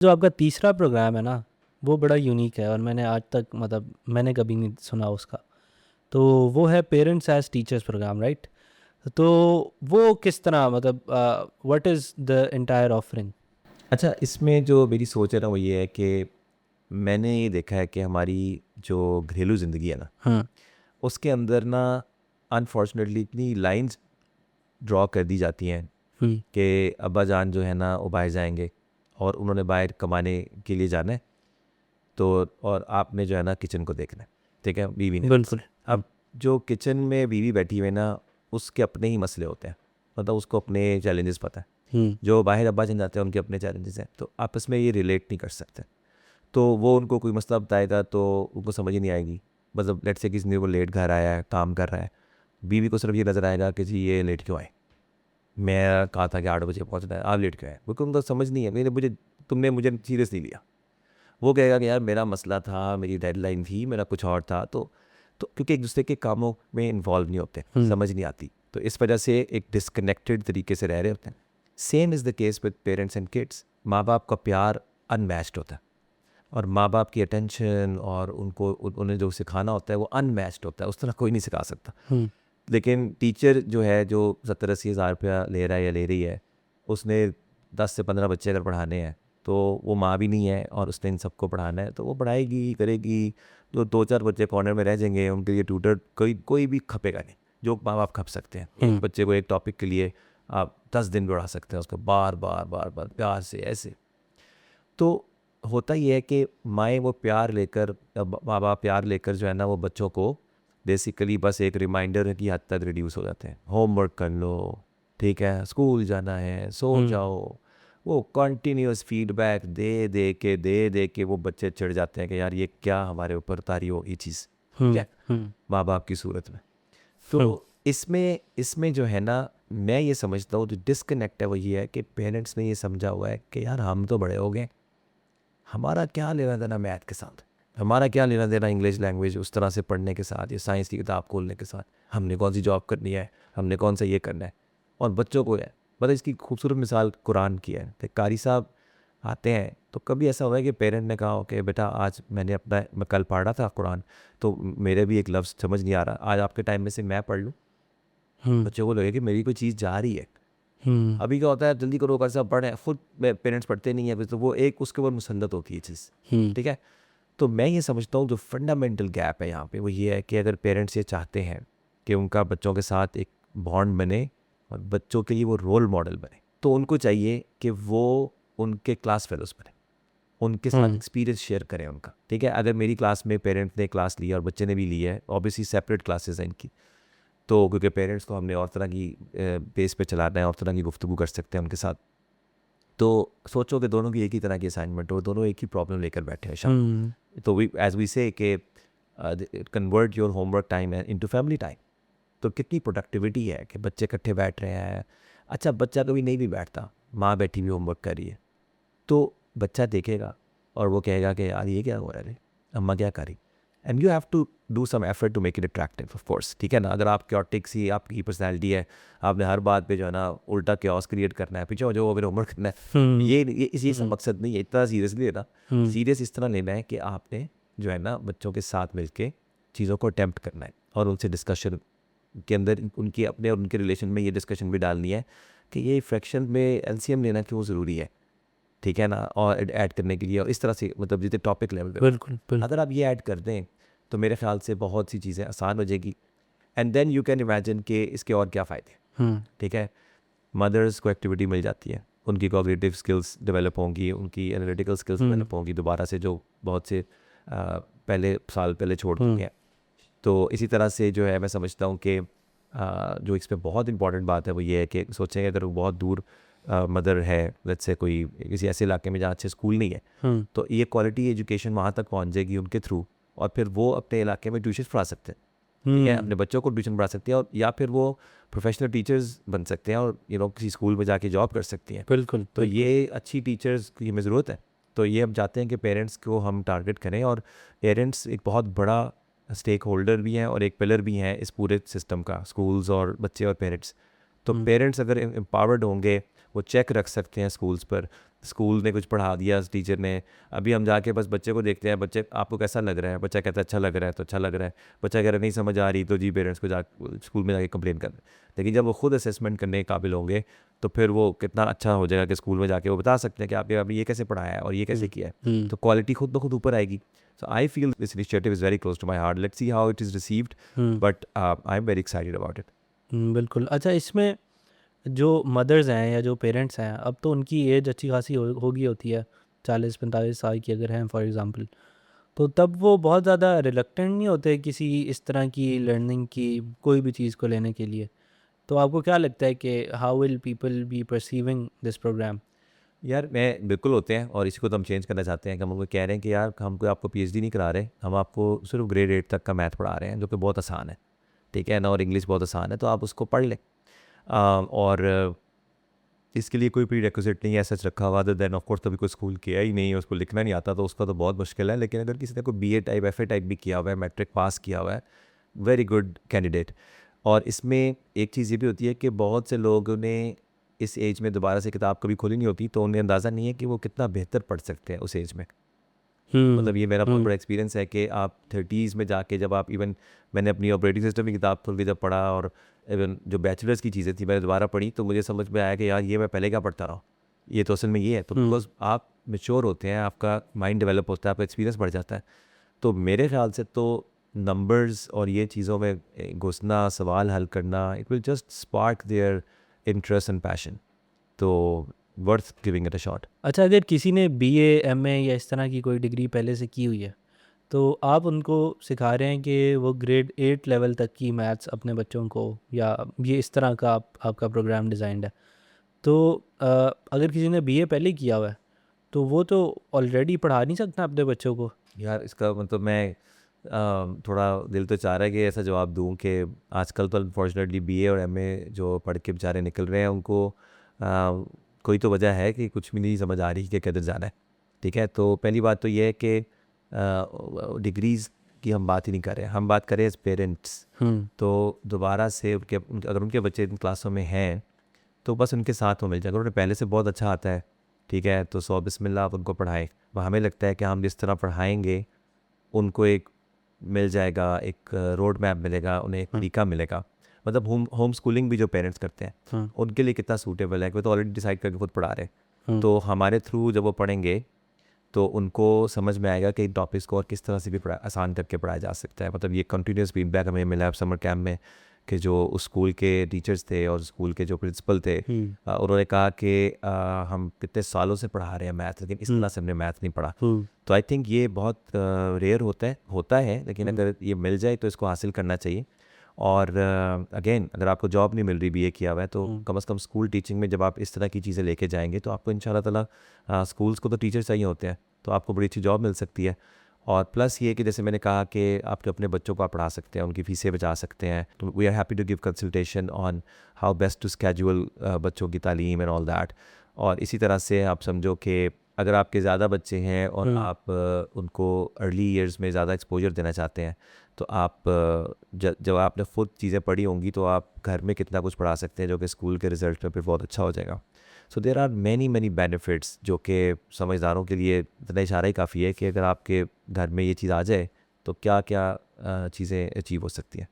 जो आपका तीसरा प्रोग्राम है ना, वो बड़ा यूनिक है और मैंने आज तक मतलब मैंने कभी नहीं सुना उसका। तो वो है parents as teachers program, right? तो वो किस तरह मतलब what is the entire offering? अच्छा, इसमें जो मेरी सोच है ना वो ये है कि मैंने ये देखा है कि हमारी जो घरेलू ज़िंदगी है ना, हाँ। उसके अंदर ना अनफॉर्चुनेटली इतनी लाइंस ड्रॉ कर दी जाती हैं हुँ। कि अब्बा जान जो है ना वो बाहर जाएंगे और उन्होंने बाहर कमाने के लिए जाना है, तो और आपने जो है ना किचन को देखना है, ठीक है, बीवी ने। बिल्कुल। अब जो किचन में बीवी बैठी हुई है ना, उसके अपने ही मसले होते हैं, मतलब उसको अपने चैलेंजेस पता है। हुँ। जो बाहर अब्बा जान जाते हैं उनके अपने चैलेंजेस हैं, तो आपस में ये रिलेट नहीं कर सकते। तो वो उनको कोई मसला बताएगा तो उनको समझ ही नहीं आएगी। मतलब लेट्स से किसी ने वो लेट घर आया है, काम कर रहा है, बीवी को सिर्फ ये नज़र आएगा कि जी ये लेट क्यों आए, मैं कहा था कि 8 बजे पहुंचना है, आप लेट क्यों आए, बिल्कुल उनको समझ नहीं है, मुझे तुमने मुझे सीरियस नहीं लिया। वो कहेगा कि यार मेरा मसला था, मेरी डेडलाइन थी, मेरा कुछ और था। तो क्योंकि एक दूसरे के कामों में इन्वॉल्व नहीं होते, हुँ। समझ नहीं आती, तो इस वजह से एक डिस्कनेक्टेड तरीके से रह रहे होते हैं। Same is the case with parents and kids. माँ बाप का प्यार अनमैच्ड होता है और माँ बाप की अटेंशन और उन्हें जो सिखाना होता है वो अनमैच्ड होता है, उस तरह कोई नहीं सिखा सकता। हुँ। लेकिन टीचर जो है, जो 70-80 हज़ार रुपया ले रहा है या ले रही है, उसने 10 से 15 बच्चे अगर पढ़ाने हैं, तो वो माँ भी नहीं है और उसने इन सबको पढ़ाना है, तो वो पढ़ाएगी करेगी। तो 2-4 बच्चे कॉर्नर में रह जाएंगे, उनके लिए ट्यूटर कोई भी खपेगा नहीं। जो माँ बाप खप सकते हैं, एक हुँ। बच्चे को एक टॉपिक के लिए आप 10 दिन पढ़ा सकते हैं, उसको बार बार बार बार प्यार से ऐसे। तो होता ये है कि माएँ वो प्यार लेकर, माँ बाप प्यार लेकर जो है ना वो बच्चों को बेसिकली बस एक रिमाइंडर की हद तक रिड्यूस हो जाते हैं। होमवर्क कर लो, ठीक है, स्कूल जाना है, सो हुँ। जाओ। वो कंटिन्यूस फीडबैक दे दे के वो बच्चे चिढ़ जाते हैं कि यार ये क्या हमारे ऊपर उतारी हो ये चीज़, ठीक हुँ। है, हुँ। माँ बाप की सूरत में। तो हुँ। इसमें जो है ना, मैं ये समझता हूँ जो डिस्कनेक्ट है वो ये है कि पेरेंट्स ने ये समझा हुआ है कि यार हम तो बड़े हो गए, हमारा क्या लेना देना मैथ के साथ, हमारा क्या लेना देना इंग्लिश लैंग्वेज उस तरह से पढ़ने के साथ या साइंस की किताब खोलने के साथ, हमने कौन सी जॉब करनी है, हमने कौन सा ये करना है। और बच्चों को है, मतलब इसकी खूबसूरत मिसाल कुरान की है। तो कारी साहब आते हैं तो कभी ऐसा हुआ है कि पेरेंट ने कहा हो कि बेटा आज मैं कल पढ़ रहा था कुरान, तो मेरे भी एक लफ्ज़ समझ नहीं आ रहा, आज आपके टाइम में से मैं पढ़ लूँ। हुँ। बच्चों को लगे कि मेरी कोई चीज़ जा रही है। हुँ। अभी क्या होता है, जल्दी करो कर सब पढ़ें, खुद पेरेंट्स पढ़ते नहीं है, तो वो एक उसके ऊपर मुसलत होती है चीज़, हुँ। ठीक है। तो मैं ये समझता हूँ जो फंडामेंटल गैप है यहाँ पे वो ये है कि अगर पेरेंट्स ये चाहते हैं कि उनका बच्चों के साथ एक बॉन्ड बने और बच्चों के लिए वो रोल मॉडल बने, तो उनको चाहिए कि वो उनके क्लास फेलोज बने, उनके साथ हुँ। एक्सपीरियंस शेयर करें उनका, ठीक है। अगर मेरी क्लास में पेरेंट्स ने क्लास लिया और बच्चे ने भी ली है, ऑब्वियसली सेपरेट क्लासेस हैं इनकी, तो क्योंकि पेरेंट्स को हमने और तरह की बेस पे चलाना है, और तरह की गुफ्तगू कर सकते हैं उनके साथ। तो सोचो कि दोनों की एक ही तरह की असाइनमेंट हो, दोनों एक ही प्रॉब्लम लेकर बैठे हैं शाम। हुँ। तो वी एज वी से कि convert your homework time into family time. तो कितनी प्रोडक्टिविटी है कि बच्चे इकट्ठे बैठ रहे हैं। अच्छा, बच्चा कभी नहीं भी बैठता, माँ बैठी हुई होमवर्क कर रही है, तो बच्चा देखेगा और वो कहेगा कि यार ये क्या हो रहा है, अम्मा क्या करी। And you have to do some effort to make it attractive, of course, ठीक है ना। अगर आप क्योटिक सी आपकी पर्सनैलिटी है, आपने हर बात पे जो है ना उल्टा क्योस क्रिएट करना है, पीछे जो फिर होमवर्क करना है, हुँ। ये सब हुँ। मकसद नहीं है, इतना सीरियसली लेना। हुँ। सीरियस इस तरह लेना है कि आपने जो है ना बच्चों के साथ मिलके चीज़ों को अटैम्प्ट करना है और उनसे डिस्कशन के अंदर उनकी अपने और उनके रिलेशन में ये डिस्कशन भी डालनी है कि ये फ्रैक्शन में एलसीएम लेना क्यों ज़रूरी है, ठीक है ना, और ऐड करने के लिए, और इस तरह से मतलब जितने टॉपिक लेवल पे बिल्कुल, बिल्कुल। अगर आप ये ऐड कर दें तो मेरे ख्याल से बहुत सी चीज़ें आसान हो जाएगी। And then you can imagine कि इसके और क्या फ़ायदे, हुँ। ठीक है। मदर्स को एक्टिविटी मिल जाती है, उनकी कॉग्निटिव स्किल्स डेवलप होंगी, उनकी एनालिटिकल स्किल्स हुँ। डेवलप होंगी दोबारा से, जो बहुत से पहले साल पहले छोड़ चुके हुँ। हैं। तो इसी तरह से जो है मैं समझता हूँ कि जो इस पे बहुत इंपॉर्टेंट बात है वो ये है कि सोचें अगर वो बहुत दूर मदर है, लेट्स से कोई किसी ऐसे इलाके में जहाँ अच्छे स्कूल नहीं है, हुँ। तो ये क्वालिटी एजुकेशन वहाँ तक पहुँच जाएगी उनके थ्रू, और फिर वो अपने इलाके में ट्यूशन पढ़ा सकते हैं, ठीक है, हुँ। अपने बच्चों को ट्यूशन पढ़ा सकते हैं, और या फिर वो प्रोफेशनल टीचर्स बन सकते हैं और किसी स्कूल में जाके जॉब कर सकती हैं। बिल्कुल, तो बिल्कुल। ये अच्छी टीचर्स की हमें ज़रूरत है। तो ये हम चाहते हैं कि पेरेंट्स को हम टारगेट करें, और पेरेंट्स एक बहुत बड़ा स्टेक होल्डर भी हैं और एक पिलर भी हैं इस पूरे सिस्टम का, स्कूल्स और बच्चे और पेरेंट्स। तो हुँ। पेरेंट्स अगर एम्पावर्ड होंगे, वो चेक रख सकते हैं स्कूल्स पर, स्कूल ने कुछ पढ़ा दिया टीचर ने, अभी हम जाके बस बच्चे को देखते हैं, बच्चे आपको कैसा लग रहा है, बच्चा कहता है अच्छा लग रहा है तो अच्छा लग रहा है, बच्चा कह रहा है नहीं समझ आ रही तो जी पेरेंट्स को जा स्कूल में जाके कंप्लेन कर। लेकिन जब वो खुद असेसमेंट करने के काबिल होंगे तो फिर वो कितना अच्छा हो जाएगा कि स्कूल में जाके वो बता सकते हैं कि आपने अभी ये कैसे पढ़ाया है और ये कैसे किया है, तो क्वालिटी खुद ब खुद ऊपर आएगी। So I feel this initiative is very close to my heart. Let's see how it is received, but I'm very excited about it. बिल्कुल। अच्छा, इसमें जो मदर्स हैं या जो पेरेंट्स हैं, अब तो उनकी एज अच्छी खासी होगी होती है, 40-45 साल की अगर हैं फॉर एग्ज़ाम्पल, तो तब वो बहुत ज़्यादा रिलक्टेंट नहीं होते किसी इस तरह की लर्निंग की कोई भी चीज़ को लेने के लिए। तो आपको क्या लगता है कि how will people be perceiving this program? यार मैं बिल्कुल होते हैं, और इसी को तो हम चेंज करना चाहते हैं कि हम उनको कह रहे हैं कि यार हम कोई आपको पीएचडी नहीं करा रहे, हम आपको सिर्फ ग्रेड 8 तक का मैथ पढ़ा रहे हैं जो कि बहुत आसान है, ठीक है ना, और इंग्लिश बहुत आसान है, तो आप उसको पढ़ लें। और इसके लिए कोई प्री रिक्विजिट नहीं है सच रखा हुआ, अदर देन ऑफ कोर्स तभी कोई स्कूल किया ही नहीं है, उसको लिखना नहीं आता तो उसका तो बहुत मुश्किल है। लेकिन अगर किसी ने कोई बीए टाइप एफए टाइप भी किया हुआ है, मैट्रिक पास किया हुआ है, वेरी गुड कैंडिडेट। और इसमें एक चीज़ ये भी होती है कि बहुत से लोगों ने इस एज में दोबारा से किताब कभी खोली नहीं होती, तो उन्हें अंदाज़ा नहीं है कि वो कितना बेहतर पढ़ सकते हैं उस एज में। मतलब ये मेरा बहुत बड़ा एक्सपीरियंस है कि आप 30s में जाके जब आप इवन, मैंने अपनी ऑपरेटिंग सिस्टम की किताब खोल के जब पढ़ा, और इवन जो बैचलर्स की चीज़ें थी मैंने दोबारा पढ़ी, तो मुझे समझ में आया कि यार ये मैं पहले क्या पढ़ता रहा, ये तो असल में ये है। तो बिकॉज आप मेच्योर होते हैं, आपका माइंड डेवलप होता है, आपका एक्सपीरियंस बढ़ जाता है। तो मेरे ख्याल से तो नंबर्स और ये चीज़ों में घुसना, सवाल हल करना, it will just spark their interest and passion, तो worth giving it a shot. अच्छा, अगर किसी ने बीए, एमए या इस तरह की कोई डिग्री पहले से की हुई है, तो आप उनको सिखा रहे हैं कि वो ग्रेड 8 लेवल तक की मैथ्स अपने बच्चों को, या ये इस तरह का आपका प्रोग्राम डिज़ाइंड है, तो अगर किसी ने बीए पहले किया हुआ है तो वो तो ऑलरेडी पढ़ा नहीं सकता अपने बच्चों को? यार इसका मतलब मैं थोड़ा दिल तो चाह रहा है कि ऐसा जवाब दूं कि आजकल तो अनफॉर्चुनेटली बीए और एमए जो पढ़ के बेचारे निकल रहे हैं, उनको कोई तो वजह है कि कुछ भी नहीं समझ आ रही कि किधर जाना है, ठीक है। तो पहली बात तो ये है कि डिग्रीज़ की हम बात ही नहीं कर रहे हैं, हम बात कर रहे हैं एज पेरेंट्स। तो दोबारा से अगर उनके बच्चे इन क्लासों में हैं तो बस उनके साथ वो मिल जाएगा। उन्हें पहले से बहुत अच्छा आता है, ठीक है, तो सौ बिस्मिल्लाह आप उनको पढ़ाएं। वह हमें लगता है कि हम जिस तरह पढ़ाएंगे उनको एक मिल जाएगा, एक रोड मैप मिलेगा, उन्हें एक तरीका मिलेगा। मतलब होम स्कूलिंग भी जो पेरेंट्स करते हैं उनके लिए कितना सूटेबल है, वो तो ऑलरेडी डिसाइड करके खुद पढ़ा रहे हैं। तो हमारे थ्रू जब वो पढ़ेंगे तो उनको समझ में आएगा कि इन टॉपिक्स को और किस तरह से भी आसान करके पढ़ाया जा सकता है। मतलब ये कंटिन्यूस फीडबैक हमें मिला है समर कैम्प में कि जो उस स्कूल के टीचर्स थे और स्कूल के जो प्रिंसिपल थे, उन्होंने कहा कि हम कितने सालों से पढ़ा रहे हैं मैथ, लेकिन इस तरह से हमने मैथ नहीं पढ़ा। तो आई थिंक ये बहुत रेयर होता है, लेकिन अगर ये मिल जाए तो इसको हासिल करना चाहिए। और अगेन अगर आपको जॉब नहीं मिल रही बीए किया हुआ है, तो कम से कम स्कूल टीचिंग में जब आप इस तरह की चीज़ें लेके जाएंगे तो आपको इंशाल्लाह ताला, स्कूल्स को तो टीचर चाहिए होते हैं, तो आपको बड़ी अच्छी जॉब मिल सकती है। और प्लस ये कि जैसे मैंने कहा कि आप अपने बच्चों को आप पढ़ा सकते हैं, उनकी फीसें बचा सकते हैं। तो we are happy to give consultation on how best to schedule बच्चों की तालीम एंड ऑल दैट। और इसी तरह से आप समझो कि अगर आपके ज़्यादा बच्चे हैं और आप उनको अर्ली ईयर्स में ज़्यादा एक्सपोजर देना चाहते हैं, तो आप जब आपने खुद चीज़ें पढ़ी होंगी तो आप घर में कितना कुछ पढ़ा सकते हैं जो कि स्कूल के रिजल्ट में फिर बहुत अच्छा हो जाएगा। सो देर आर मैनी बेनिफिट्स जो कि समझदारों के लिए इतना इशारा ही काफ़ी है कि अगर आपके घर में ये चीज़ आ जाए तो क्या क्या चीज़ें अचीव हो सकती हैं।